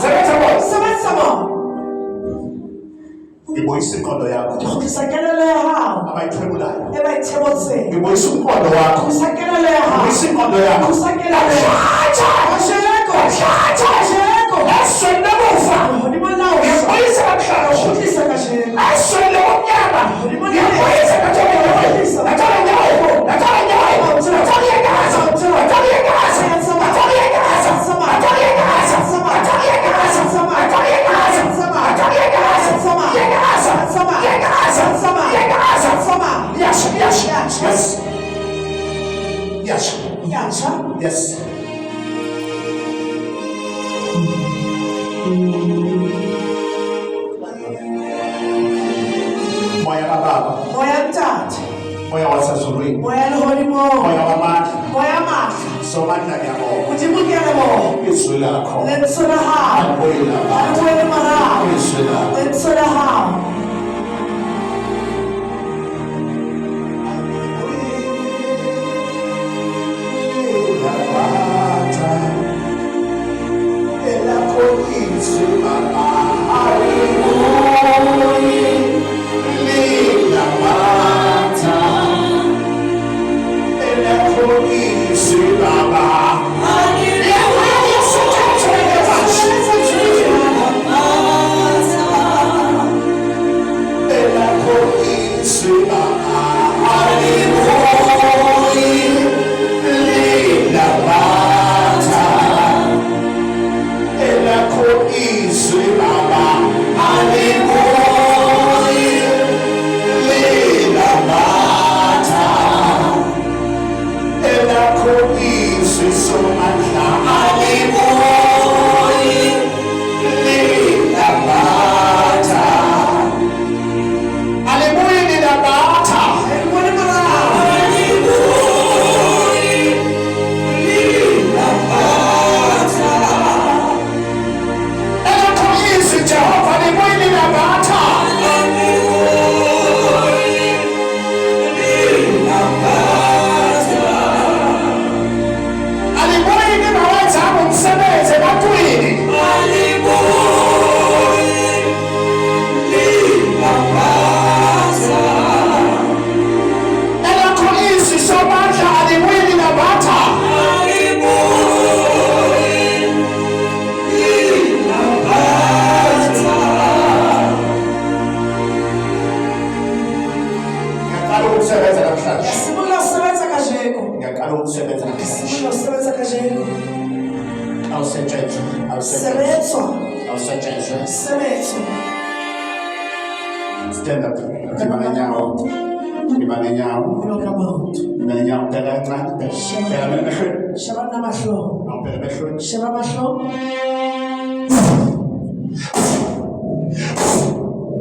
Sebenza mo. Ngibuyisa inqondo yakho. Ngisakelele hao. Abayithwebulayo. Ebayithebotse. Ngibuyisa umqondo wakho. Ngisakelele hao. Ngibuyisa inqondo yakho. Ngisakelele. Asheko. Asheko. Eswele kufa. Ngibuyisa kamhlalo. Uhlisa kasheko. Eswele umnyama. Ngibuyisa kathole nyawo. Kathole nyawo. Kathole nyawo. Kathole yegaza. Kathole yegaza. Kathole yegaza. Kathole yegaza. Kathole yegaza. Kathole yegaza. Kathole yegaza. Yes. Moya baba. Moya mtata. Moya wasazulwini. Moya loholimo. Moya wamandla. Moya amandla. Somandla ngiyabonga. Ujibukele bo. Izwi lakho. Lensona hao. Alibuyela. Alibuyela mara. Izwi lakho. Lensona hao. Stand up.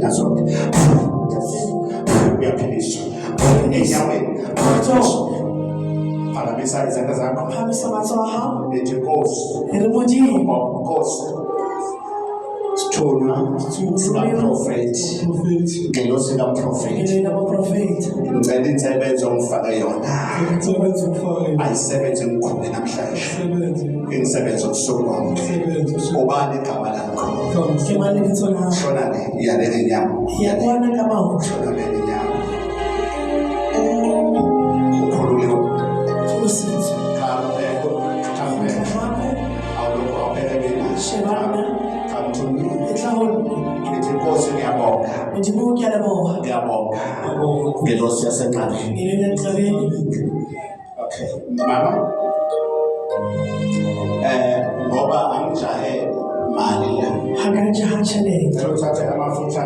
That's all. We are finished. Paramisa izenda zakho. Phamisa matsoho a hao. Ethi Nkosi. Re Modimo. Nkosi. Sithunywa sikaprofethi. Ngelosi kaprofethi. Ngelina abaprofethi. Ngicela insebenzo ongifake yona. Ayisebenze ngikhona namhlanje. Insebenzo kusuku lonke. Ubani igama lakho? Kemali ngithola. Shona le iyalele nyama. Iyakwana kama Shona le nyama. Ukhulule usizo. Nkosi ngiyabonga. Modimo ke a leboha. Ngiyabonga. Ngelosi yasenqabeni. Ngelina enqabeni. Okay. Mama. Ngoba angijahe mali la. Hakajaha tjhelete. Ngicela uthathe amafutha